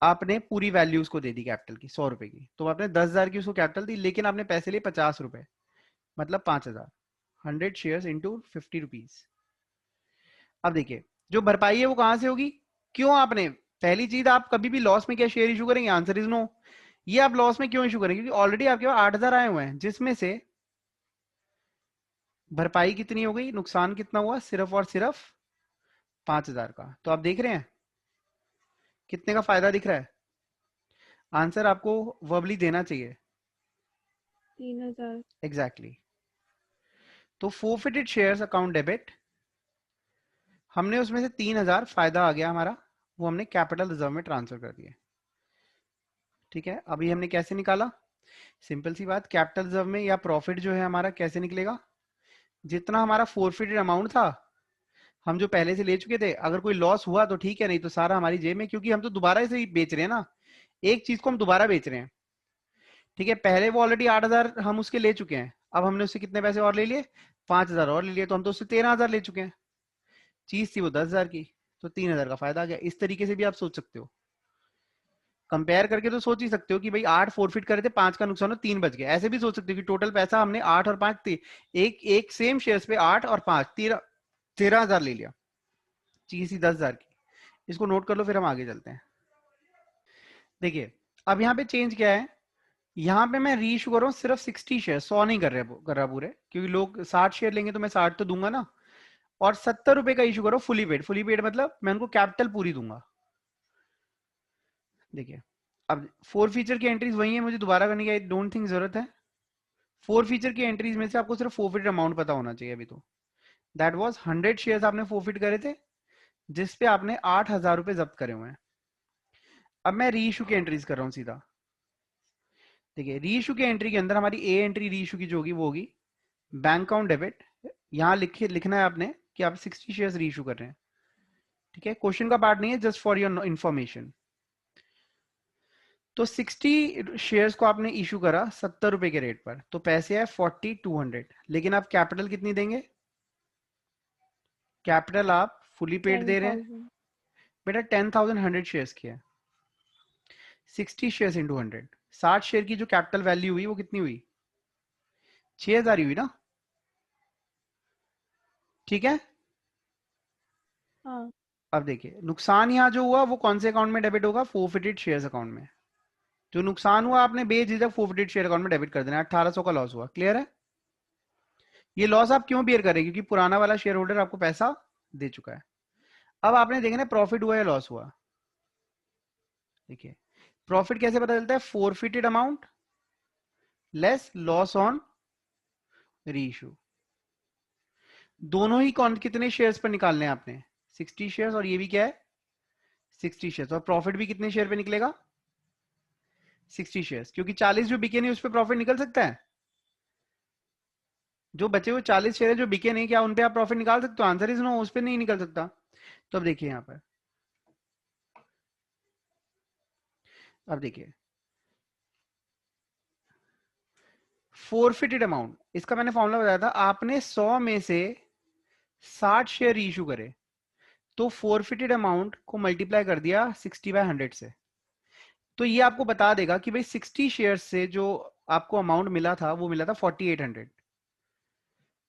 आपने पूरी वैल्यू उसको दे दी कैपिटल की, 100 रुपए की। तो आपने 10,000 की उसको कैपिटल दी, लेकिन आपने पैसे लिए 50 रुपए, मतलब 5,000। 100 शेयर्स इंटू 50 रुपीज। अब देखिए, जो भरपाई है वो कहां से होगी, क्यों आपने, पहली चीज, आप कभी भी लॉस में क्या शेयर इशू करेंगे, आंसर इज नो। ये आप लॉस में क्यों इशू करेंगे, क्योंकि ऑलरेडी आपके पास 8,000 आए हुए हैं, जिसमें से भरपाई कितनी हो गई, नुकसान कितना हुआ, सिर्फ और सिर्फ 5,000 का। तो आप देख रहे हैं कितने का फायदा दिख रहा है। आंसर आपको वर्बली देना चाहिए। 3,000। Exactly exactly. तो फोरफिटेड शेयर्स अकाउंट डेबिट, हमने उसमें से 3,000 फायदा आ गया हमारा, वो हमने कैपिटल रिजर्व में ट्रांसफर कर दिया। ठीक है, अभी हमने कैसे निकाला, सिंपल सी बात, कैपिटल रिजर्व में या प्रॉफिट जो है हमारा कैसे निकलेगा, जितना हमारा फोरफिटेड अमाउंट था हम जो पहले से ले चुके थे, अगर कोई लॉस हुआ तो ठीक है, नहीं तो सारा हमारी जेब में, क्योंकि हम तो दोबारा से ही बेच रहे हैं ना, एक चीज को हम दोबारा बेच रहे हैं। ठीक है, पहले वो ऑलरेडी 8,000 हम उसके ले चुके हैं, अब हमने उससे कितने पैसे और ले लिए, 5,000 और ले लिए, तो हम तो उससे 13,000 ले चुके हैं। चीज थी वो 10,000 की, तो 3,000 का फायदा आ गया। इस तरीके से भी आप सोच सकते हो, कंपेयर करके तो सोच ही सकते हो कि भाई 8 फोरफिट करे थे, 5 का नुकसान हो, 3 बच गए। ऐसे भी सोच सकते हो कि टोटल पैसा हमने 8 और 5 थी, एक एक सेम शेयर्स पे 8 और 5 13,000 ले लिया, चीज थी 10,000 की। इसको नोट कर लो, फिर हम आगे चलते हैं। देखिए, अब यहाँ पे चेंज क्या है, यहाँ पे मैं री इशू कर रहा हूँ सिर्फ 60 शेयर, 100 नहीं कर रहा पूरे, क्योंकि लोग 60 शेयर लेंगे तो मैं 60 तो दूंगा ना। और 70 रुपए का इशू करो फुली पेड। फुली पेड मतलब मैं उनको कैपिटल पूरी दूंगा। देखिए, अब फोर फीचर की एंट्रीज वही है, मुझे दोबारा करने की आई डोंट थिंक जरूरत है। फोर फीचर की एंट्रीज में से आपको सिर्फ फोरफिट अमाउंट पता होना चाहिए अभी तो। दैट वाज 100 शेयर्स आपने फोरफिट करे थे, जिसपे आपने 8,000 रुपए जब्त करे हुए हैं। अब मैं री इशू की एंट्रीज कर रहा हूँ सीधा। देखिए, री इशू की एंट्री के अंदर हमारी ए एंट्री री इशू की जो होगी वो होगी बैंक अकाउंट डेबिट। यहाँ लिखना है आपने कि आप 60 शेयर्स री इशू कर रहे हैं। ठीक है, क्वेश्चन का पार्ट नहीं है, जस्ट फॉर योर इंफॉर्मेशन। तो 60 शेयर्स को आपने इशू करा 70 रुपए के रेट पर, तो पैसे है 40,200, लेकिन आप कैपिटल कितनी देंगे, कैपिटल आप फुली पेड दे रहे हैं 10,000। बेटा, 10,000 100 शेयर्स की है, 60 शेयर्स इंटू 100, 60 शेयर की जो कैपिटल वैल्यू हुई वो कितनी हुई, 6,000 ही हुई ना। ठीक है, हाँ। अब देखिए, नुकसान यहाँ जो हुआ वो कौन से अकाउंट में डेबिट होगा, फोरफिटेड शेयर्स अकाउंट में। जो नुकसान हुआ आपने बेझिझक फोरफिटेड शेयर अकाउंट में डेबिट कर देना। 1,800 का लॉस हुआ, क्लियर है। ये लॉस आप क्यों बियर करें, क्योंकि पुराना वाला शेयर होल्डर आपको पैसा दे चुका है। अब आपने देखना प्रॉफिट हुआ या लॉस हुआ। देखिए, प्रॉफिट कैसे पता चलता है, forfeited amount less loss on री इशू। दोनों ही कौन कितने शेयर्स पर निकालने हैं आपने, 60 शेयर्स, और ये भी क्या है 60 शेयर्स, और प्रॉफिट भी कितने शेयर पे निकलेगा 60 शेयर्स, क्योंकि 40 जो बिके नहीं उस पर प्रॉफिट निकल सकता है। जो बचे हुए 40 शेयर है जो बिके नहीं, क्या उन पे आप प्रॉफिट निकाल सकते हो, आंसर इज नो, उस पर नहीं निकल सकता। तो अब देखिए यहाँ पर, अब देखिए फोरफिटेड अमाउंट, इसका मैंने फॉर्मूला बताया था, आपने 100 में से 60 शेयर इशू करे, तो फोरफिटेड अमाउंट को मल्टीप्लाई कर दिया 60/100 से। तो ये आपको बता देगा कि भाई 60 शेयर से जो आपको अमाउंट मिला था वो मिला था 4,800,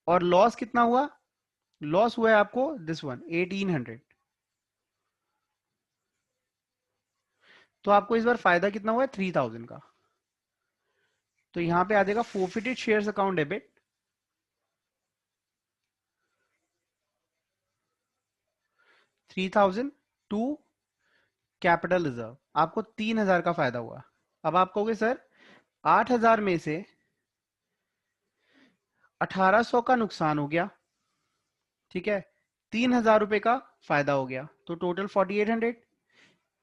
और लॉस कितना हुआ, लॉस हुआ है आपको दिस वन 1,800। तो आपको इस बार फायदा कितना हुआ है 3000 का। तो यहां पे आ जाएगा forfeited shares account debit 3000 to capital reserve, आपको 3000 का फायदा हुआ। अब आप कहोगे सर 8000 में से 1800 का नुकसान हो गया, ठीक है, 3000 रुपए का फायदा हो गया, तो टोटल 4800।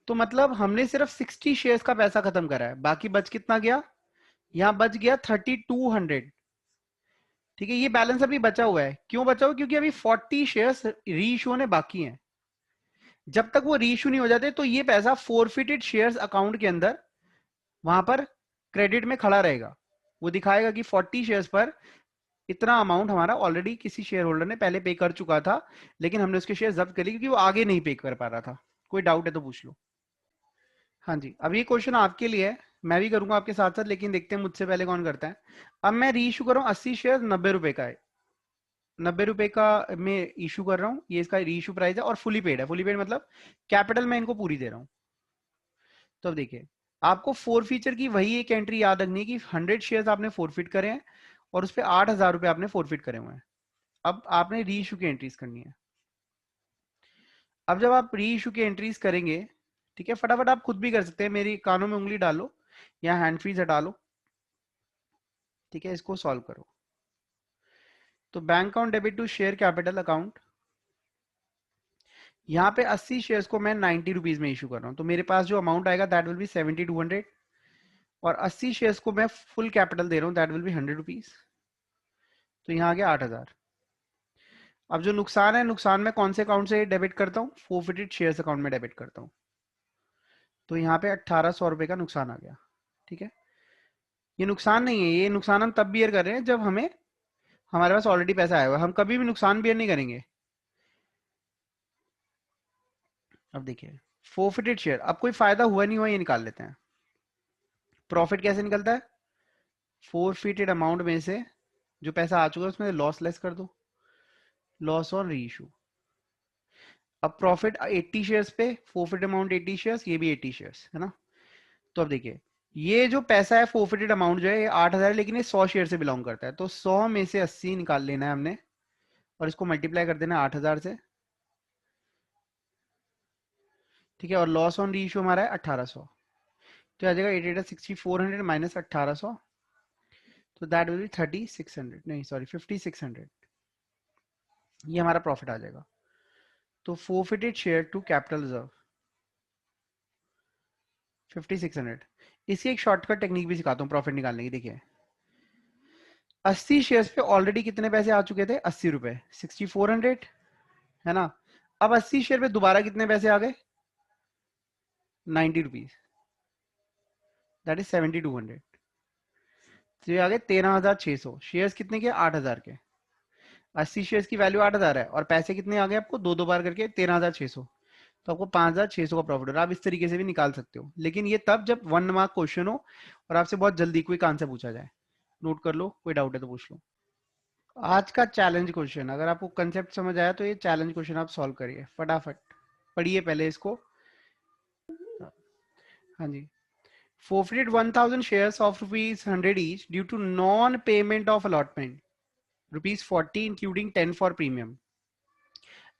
तो मतलब हमने सिर्फ 60 शेयर्स का पैसा खत्म करा है, बाकी बच कितना गया, यहां बच गया 3200। ठीक है, ये बैलेंस अभी बचा हुआ है, क्यों बचा हुआ, क्योंकि अभी 40 शेयर्स री इशू होने बाकी हैं। जब तक वो री इशू नहीं हो जाते तो ये पैसा फोरफिटेड शेयर्स अकाउंट के अंदर वहां पर क्रेडिट में खड़ा रहेगा। वो दिखाएगा कि 40 शेयर्स पर इतना अमाउंट हमारा ऑलरेडी किसी शेयर होल्डर ने पहले पे कर चुका था, लेकिन हमने उसके शेयर जब्त कर लिए क्योंकि वो आगे नहीं पे कर पा रहा था। कोई डाउट है तो पूछ लो। हाँ जी, अब ये क्वेश्चन आपके लिए है, मैं भी करूंगा आपके साथ साथ, लेकिन देखते हैं मुझसे पहले कौन करता है। अब मैं री इशू कर रहा हूँ 80 शेयर 90 रुपए का है, 90 रुपए का मैं इशू कर रहा हूँ, ये इसका री इशू प्राइस है और फुली पेड है। फुली पेड मतलब कैपिटल मैं इनको पूरी दे रहा हूँ। तो अब देखिए, आपको फोर फीचर की वही एक एंट्री याद रखनी है कि 100 शेयर्स आपने फोरफिट करे हैं और उस पर 8000 रुपए आपने फोरफिट करे हुए हैं। अब आपने री इशू की एंट्रीज करनी है। अब जब आप री इशू की एंट्रीज करेंगे, ठीक है, फटाफट आप खुद भी कर सकते हैं, मेरी कानों में उंगली डालो या हैंड फ्रीज हटा लो, ठीक है, इसको सॉल्व करो। तो bank account debit to share capital account, यहाँ पे 80 शेयर्स को मैं 90 रुपीज में इशू कर रहा हूँ, तो मेरे पास जो अमाउंट आएगा दैट विल बी 7200, और 80 शेयर्स को मैं फुल कैपिटल दे रहा हूँ दैट विल बी 100 रुपीज। तो यहाँ आ गया 8000। अब जो नुकसान है, नुकसान में कौन से अकाउंट से डेबिट करता हूँ, फोरफिटेड शेयर्स अकाउंट में डेबिट करता हूँ। तो यहाँ पे 1800 रुपए का नुकसान आ गया। ठीक है, ये नुकसान नहीं है, ये नुकसान हम तब बियर कर रहे हैं जब हमें हमारे पास ऑलरेडी पैसा आया हुआ है, हम कभी भी नुकसान बियर नहीं करेंगे। अब देखिए, फोरफिटेड शेयर, अब कोई फायदा हुआ नहीं हुआ ये निकाल लेते हैं। प्रॉफिट कैसे निकलता है, फोरफिटेड अमाउंट में से जो पैसा आ चुका है उसमें लॉस लेस कर दो, लॉस ऑन री इशू। अब प्रॉफिट 80 शेयर्स पे, फोरफिट अमाउंट 80 शेयर्स, ये भी 80 शेयर्स है ना। तो अब देखिए, ये जो पैसा है फोरफिटेड अमाउंट जो है ये 8000 है, लेकिन ये 100 शेयर से बिलोंग करता है, तो 100 में से 80 निकाल लेना है हमने और इसको मल्टीप्लाई कर देना 8000 से। ठीक है, और लॉस ऑन री इशू हमारा है 1800, तो आ जाएगा 6400 माइनस 1800, तो दैट विल बी 3600, नहीं सॉरी 5600, ये हमारा प्रॉफिट आ जाएगा। तो forfeited share to capital reserve 5600। इसकी एक शॉर्टकट टेक्निक भी सिखाता हूँ प्रॉफिट निकालने की। देखिए, 80 शेयर्स पे ऑलरेडी कितने पैसे आ चुके थे, 80 रुपए, 6400 है ना। अब 80 शेयर पे दोबारा कितने पैसे आ गए, 90 रुपीज, दैट इज 7200। तो ये आ गए 13600। शेयर्स कितने के, 8000 के। 80 शेयर्स की वैल्यू 8000 है और पैसे कितने आ गए आपको, दो दो बार करके 13600, तो आपको 5600 का प्रॉफिट हो रहा है। आप इस तरीके से भी निकाल सकते हो, लेकिन ये तब जब 1 मार्क क्वेश्चन हो और आपसे बहुत जल्दी कोई आंसर पूछा जाए। नोट कर लो, कोई डाउट है तो पूछ लो। आज का चैलेंज क्वेश्चन, अगर आपको कंसेप्ट समझ आया तो ये चैलेंज क्वेश्चन आप सॉल्व करिए फटाफट, पढ़िए पहले इसको। हाँ जी, forfeited 1000 shares of rupees 100 each due to non payment of allotment rupees 40 including 10 for premium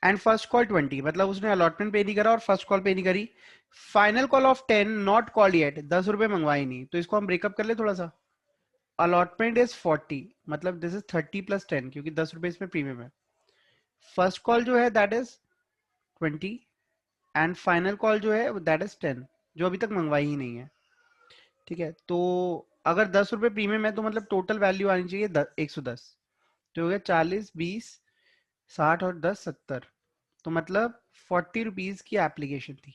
and first call 20, मतलब उसने अलॉटमेंट पे नहीं करा और फर्स्ट कॉल पे नहीं करी। Final call of 10 not call yet, 10 रुपए मंगवाई नहीं, तो इसको हम ब्रेकअप कर ले थोड़ा सा। अलॉटमेंट इज 40, मतलब दिस इज 30 प्लस 10, क्योंकि 10 रुपए इसमें प्रीमियम है। फर्स्ट कॉल जो है that is 20 and final call जो है दैट इज 10, जो अभी तक मंगवाई ही नहीं है। ठीक है, तो अगर 10 रुपए प्रीमियम है तो मतलब टोटल वैल्यू आनी चाहिए 110, तो हो गया 40 20 60 और 10 70, तो मतलब 40 रुपीज की एप्लीकेशन थी।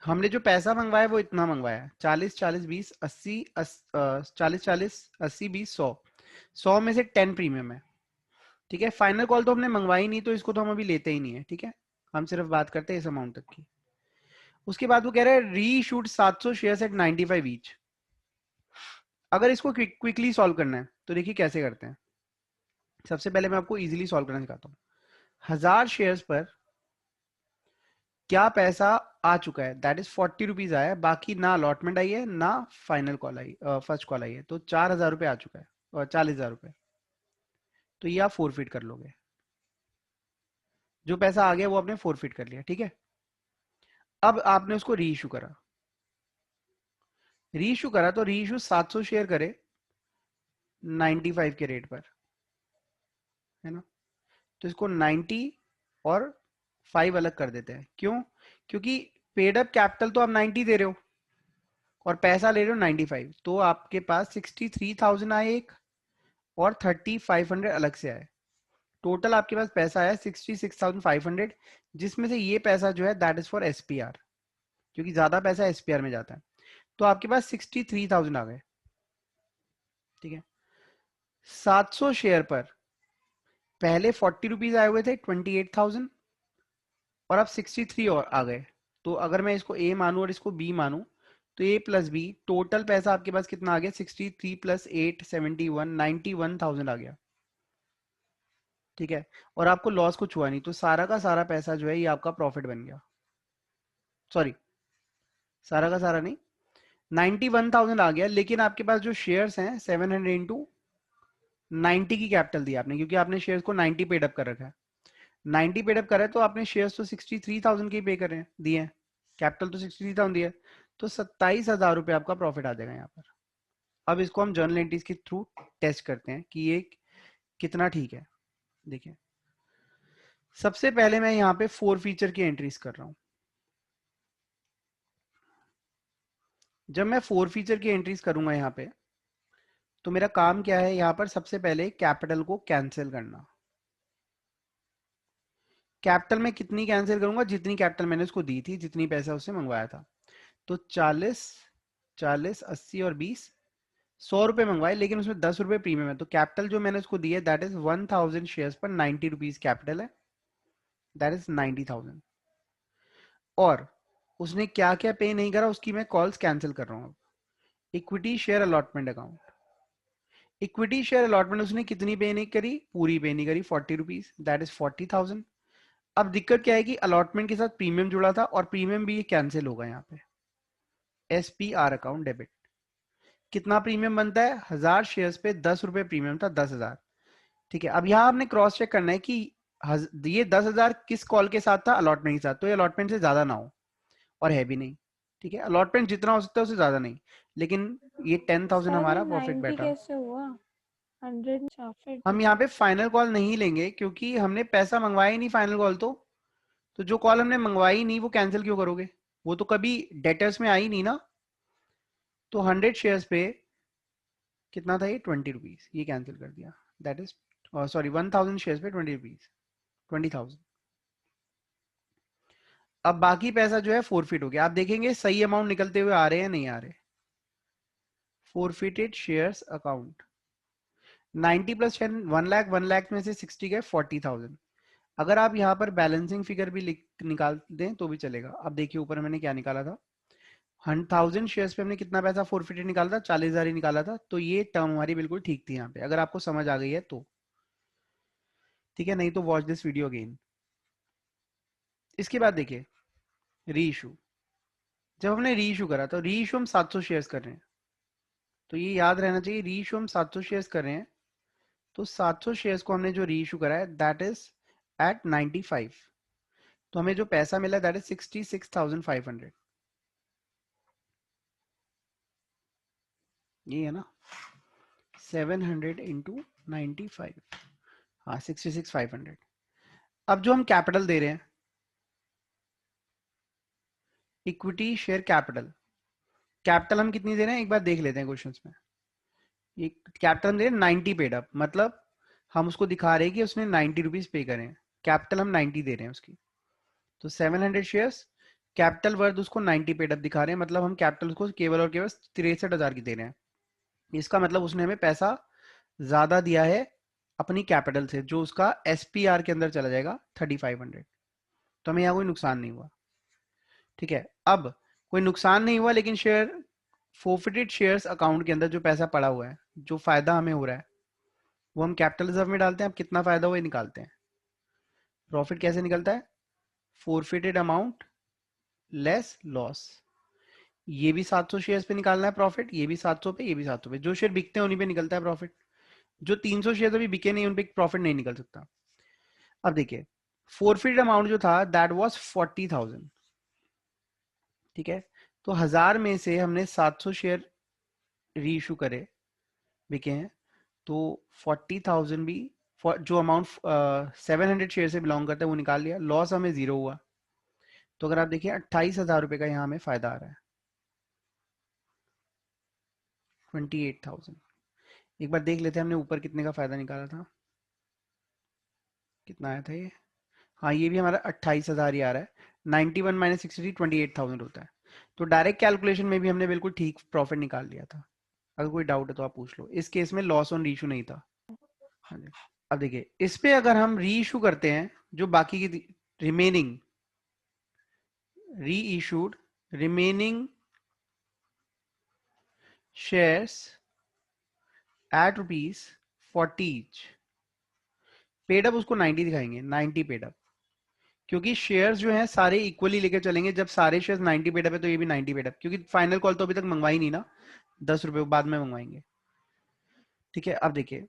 हमने जो पैसा मंगवाया वो इतना मंगवाया, 40 40 20 80 40 40 80 20 100, 100 में से 10 प्रीमियम है। ठीक है, फाइनल कॉल तो हमने मंगवाई नहीं, तो इसको तो हम अभी लेते ही नहीं है। ठीक है, हम सिर्फ बात करते हैं इस अमाउंट तक की। उसके बाद वो कह रहा है री शूट 700 शेयर्स एट 95 ईच। अगर इसको क्विकली सॉल्व करना है तो देखिए कैसे करते हैं। सबसे पहले मैं आपको इजीली सॉल्व करना सिखाता हूँ। 1000 शेयर्स पर क्या पैसा आ चुका है, दैट इज 40 रुपीज आया है, बाकी ना अलॉटमेंट आई है ना फाइनल कॉल आई, फर्स्ट कॉल आई है, तो 4,000 रुपये आ चुका है और 40,000 रुपये, तो ये आप फोरफिट कर लोगे। जो पैसा आ गया वो आपने फोरफिट कर लिया, ठीक है। अब आपने उसको री इशू करा, री इशू करा तो री इशू 700 शेयर करे 95 के रेट पर, है ना। तो इसको 90 और 5 अलग कर देते हैं, क्यों? क्योंकि पेड अप कैपिटल तो आप 90 दे रहे हो और पैसा ले रहे हो 95, तो आपके पास 63,000 आए एक और 3500 अलग से आए, टोटल आपके पास पैसा आया 66,500, जिसमें से ये पैसा जो है दैट इज फॉर एसपीआर, क्योंकि ज्यादा पैसा एसपीआर में जाता है। तो आपके पास 63,000 आ गए, ठीक है। 700 शेयर पर पहले 40 रुपीज आए हुए थे 28,000 और अब 63 और आ गए, तो अगर मैं इसको ए मानूं और इसको बी मानूं तो ए प्लस बी, टोटल पैसा आपके पास कितना आ गया, 63 प्लस 8 71 91,000 आ गया, ठीक है। और आपको लॉस कुछ हुआ नहीं, तो सारा का सारा पैसा जो है ये आपका प्रॉफिट बन गया, सॉरी सारा का सारा नहीं, 91,000 आ गया, लेकिन आपके पास जो शेयर्स हैं 700 इंटू 90 की कैपिटल दी आपने, क्योंकि आपने शेयर्स को 90 पेड अप कर रखा है, 90 पेड अप कर रहे हैं तो आपने शेयर्स तो 63,000 के पे कर रहे हैं, दिए हैं, कैपिटल तो 63,000 दिया है, तो 27,000 रुपये आपका प्रॉफिट आ जाएगा यहाँ पर। अब इसको हम जर्नल एंट्रीज के थ्रू टेस्ट करते हैं कि ये कितना ठीक है। देखिए सबसे पहले मैं यहाँ पे 4 फीचर की एंट्रीज कर रहा हूँ। जब मैं 4 फीचर की एंट्रीज करूंगा यहाँ पे, तो मेरा काम क्या है, यहाँ पर सबसे पहले कैपिटल को कैंसिल करना। कैपिटल में कितनी कैंसिल करूंगा, जितनी कैपिटल मैंने उसको दी थी, जितनी पैसा उससे मंगवाया था, तो 40 40 80 और 20 100 रुपए मंगवाए, लेकिन उसमें 10 रुपए प्रीमियम है, तो कैपिटल जो मैंने उसको दी है दैट इज 1000 शेयर्स पर 90 रुपीज कैपिटल है, दैट इज 90,000। और उसने क्या क्या पे नहीं करा उसकी मैं कॉल्स कैंसिल कर रहा हूँ। Equity share allotment account, equity share allotment उसने कितनी पे नहीं करी, पूरी पे नहीं करी, 40 रुपीज, दैट इज 40,000। अब दिक्कत क्या है कि अलॉटमेंट के साथ प्रीमियम जुड़ा था और प्रीमियम भी कैंसिल होगा यहाँ पे, एसपीआर अकाउंट डेबिट। कितना प्रीमियम बनता है, 1000 शेयर्स पे 10 रुपए प्रीमियम था, 10,000, ठीक है। अब यहाँ आपने क्रॉस चेक करना है कि ये 10,000 किस कॉल के साथ था, अलॉटमेंट के साथ, तो ये अलॉटमेंट से ज्यादा ना हो और है भी नहीं, ठीक है। अलॉटमेंट जितना हो सकता है उससे ज्यादा नहीं, लेकिन ये 10,000 सर ये हमारा प्रॉफिट 90 बैठा। कैसे हुआ, 100 अच्छा फिर हम ठीक यहाँ है। पे फाइनल कॉल नहीं लेंगे क्योंकि हमने पैसा मंगवाया ही नहीं फाइनल कॉल, तो जो कॉल हमने मंगवाई नहीं वो कैंसिल क्यों करोगे, वो तो कभी डेटर्स में आई नहीं ना। तो 100 शेयर्स पे कितना था ये, 20 रुपीज, ये कैंसिल कर दिया, दैट इज सॉरी 1000 शेयर्स पे 20 रुपीज, 20,000। अब बाकी पैसा जो है फोरफिट हो गया, आप देखेंगे सही अमाउंट निकलते हुए आ रहे हैं नहीं आ रहे। Forfeited shares account 90 plus 10 1 lakh, 1 lakh में से 60 गए 40,000। अगर आप यहाँ पर बैलेंसिंग फिगर भी निकाल दें तो भी चलेगा। अब देखिए ऊपर मैंने क्या निकाला था, 1000 शेयर्स पे हमने कितना पैसा फोरफिटेड निकाला था, 40,000 ही निकाला था, तो ये टर्म हमारी बिल्कुल ठीक थी यहाँ पे, अगर आपको समझ आ गई है तो ठीक है, नहीं तो वॉच दिस वीडियो अगेन। इसके बाद देखिए री इशू, जब हमने री इशू करा तो री इशू हम 700 शेयर्स कर रहे हैं, तो ये याद रहना चाहिए, री इशू हम 700 शेयर्स कर रहे हैं, तो 700 शेयर्स को हमने जो री इशू करा है दैट इज एट 95, तो हमें जो पैसा मिला दैट इज 66,500, ये है ना, 700 इंटू 95, हाँ 66,500। अब जो हम कैपिटल दे रहे हैं, इक्विटी शेयर कैपिटल, कैपिटल हम कितनी दे रहे हैं एक बार देख लेते हैं क्वेश्चंस में। ये कैपिटल हम दे रहे हैं 90 पेड अप, मतलब हम उसको दिखा रहे हैं कि उसने 90 रुपीज पे करें, कैपिटल हम 90 दे रहे हैं उसकी, तो 700 शेयर्स, कैपिटल वर्थ उसको 90 पेड अप दिखा रहे हैं, मतलब हम कैपिटल उसको केवल और केवल 63,000 की दे रहे हैं। इसका मतलब उसने हमें पैसा ज्यादा दिया है अपनी कैपिटल से, जो उसका एसपीआर के अंदर चला जाएगा 3500, तो हमें यहाँ कोई नुकसान नहीं हुआ, ठीक है। अब कोई नुकसान नहीं हुआ, लेकिन शेयर फोरफिटेड शेयर्स अकाउंट के अंदर जो पैसा पड़ा हुआ है, जो फायदा हमें हो रहा है, वो हम कैपिटल रिजर्व में डालते हैं। अब कितना फायदा हुआ ये निकालते हैं। प्रॉफिट कैसे निकलता है, फोरफिटेड अमाउंट लेस लॉस। ये भी 700 शेयर्स पे निकालना है प्रॉफिट, ये भी 700 पे, ये भी 700 पे। जो शेयर बिकते हैं उन्हीं पे निकलता है प्रॉफिट। जो 300 शेयर अभी बिके नहीं उन पे प्रॉफिट नहीं निकल सकता। अब देखिए फोरफिट अमाउंट जो था दैट वाज 40,000, ठीक है। तो 1000 में से हमने 700 शेयर री इशू करे, बिके हैं, तो 40,000 भी जो अमाउंट 700 शेयर से बिलोंग करता है वो निकाल लिया, लॉस हमें जीरो हुआ। तो अगर आप देखिए 28,000 रुपए का यहाँ हमें फायदा आ रहा है, 28,000। एक बार देख लेते हैं हमने ऊपर कितने का फायदा निकाला था, कितना आया था ये। हाँ ये भी हमारा 28,000 ही आ रहा है। 91 माइनस 63 28,000 होता है। तो डायरेक्ट कैलकुलेशन में भी हमने बिल्कुल ठीक प्रॉफिट निकाल लिया था। अगर कोई डाउट है तो आप पूछ लो। इस केस में लॉस ऑन रीइशू नहीं था। हाँ जी। अब देखिए इस पे अगर हम री इशू करते हैं, जो बाकी की रिमेनिंग री issued remaining shares at ₹40 each, paid up उसको 90 दिखाएंगे, 90 पेड अप। क्योंकि शेयर्स जो हैं सारे इक्वली लेके चलेंगे। जब सारे शेयर्स 90 पेड अप है तो ये भी 90 पेड अप, क्योंकि फाइनल कॉल तो अभी तक मंगवाई नहीं ना, 10 रुपए बाद में मंगवाएंगे, ठीक है। अब देखिए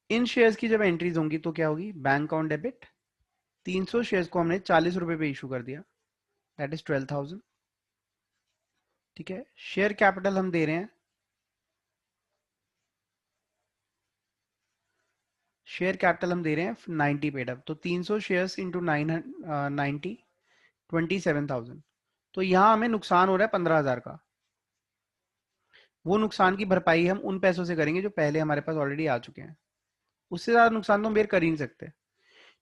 इन शेयर्स की जब एंट्रीज होंगी तो क्या होगी, बैंक अकाउंट डेबिट, 300 शेयर्स को हमने 40 रुपए पे इशू कर दिया, दैट इज 12,000, ठीक है। शेयर कैपिटल हम दे रहे हैं, शेयर कैपिटल हम दे रहे हैं 90 पेड अप, तो 300 शेयर्स इंटू 90 27,000। तो यहां हमें नुकसान हो रहा है 15,000 का। वो नुकसान की भरपाई हम उन पैसों से करेंगे जो पहले हमारे पास ऑलरेडी आ चुके हैं। उससे ज्यादा नुकसान तो हम बेर कर ही नहीं सकते,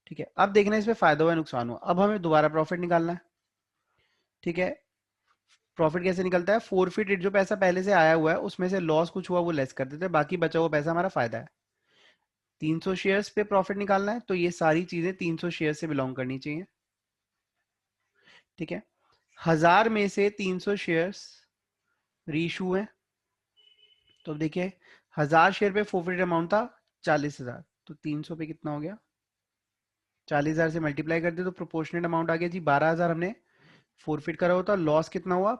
ठीक है। अब देखना है इसमें फायदा हुआ नुकसान हुआ। अब हमें दोबारा प्रॉफिट निकालना है, ठीक है। प्रॉफिट कैसे निकलता है, फोरफिट जो पैसा पहले से आया हुआ है उसमें से लॉस कुछ हुआ वो लेस कर देते हैं, बाकी बचा हुआ पैसा हमारा फायदा है। 300 शेयर्स पे प्रॉफिट निकालना है, तो ये सारी चीजें 300 शेयर से बिलोंग करनी चाहिए, ठीक है। 1000 में से 300 शेयर्स रीशू है, तो अब देखिए 1000 शेयर पे फोरफिट अमाउंट था 40,000, तो 300 पे कितना हो गया, 40,000 से मल्टीप्लाई कर दे तो प्रोपोर्शनेट अमाउंट आ गया जी 12,000 हमने फोरफिट करा होता। लॉस कितना हुआ,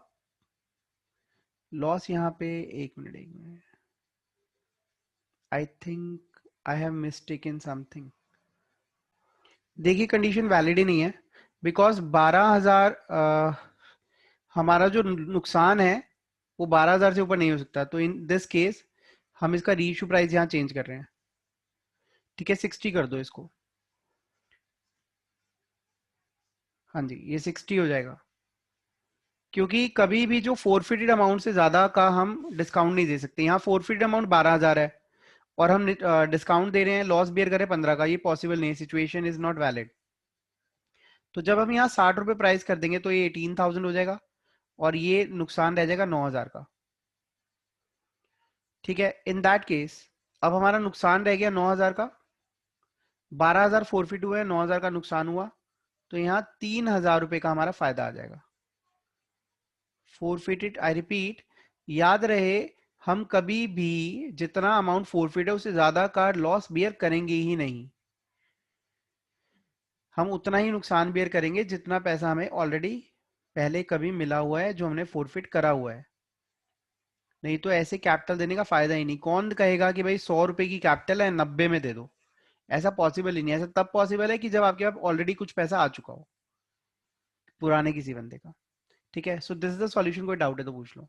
लॉस यहाँ पे, एक minute, I think I have mistaken something. देखिए कंडीशन वैलिड ही नहीं है, बिकॉज 12,000 हमारा जो नुकसान है वो 12,000 से ऊपर नहीं हो सकता। तो इन दिस केस हम इसका रीइश्यू प्राइस यहाँ चेंज कर रहे हैं, ठीक है। 60 कर दो इसको, हाँ जी ये 60 हो जाएगा। क्योंकि कभी भी जो फोरफिटेड अमाउंट से ज्यादा का हम डिस्काउंट नहीं दे सकते। यहाँ फोरफिटेड अमाउंट 12,000 है और हम डिस्काउंट दे रहे हैं, लॉस बियर करें 15 का, ये पॉसिबल नहीं है, सिचुएशन इज नॉट वैलिड। तो जब हम यहाँ 60 रुपए प्राइस कर देंगे तो ये 18,000 हो जाएगा और ये नुकसान रह जाएगा 9,000 का, ठीक है। इन दैट केस अब हमारा नुकसान रह गया 9,000 का, 12,000 फोरफिट हुआ है, 9,000 का नुकसान हुआ, तो यहाँ 3,000 रुपए का हमारा फायदा आ जाएगा। फोरफिटेड, आई रिपीट, याद रहे हम कभी भी जितना अमाउंट फोरफिट है उससे ज्यादा का लॉस बियर करेंगे ही नहीं। हम उतना ही नुकसान बियर करेंगे जितना पैसा हमें ऑलरेडी पहले कभी मिला हुआ है, जो हमने फोरफिट करा हुआ है। नहीं तो ऐसे कैपिटल देने का फायदा ही नहीं। कौन कहेगा कि भाई 100 रुपए की कैपिटल है 90 में दे दो, ऐसा पॉसिबल ही नहीं है। ऐसा तब पॉसिबल है कि जब आपके पास ऑलरेडी कुछ पैसा आ चुका हो पुराने किसी बंदे का, ठीक है। So this is the solution. कोई डाउट है तो पूछ लो।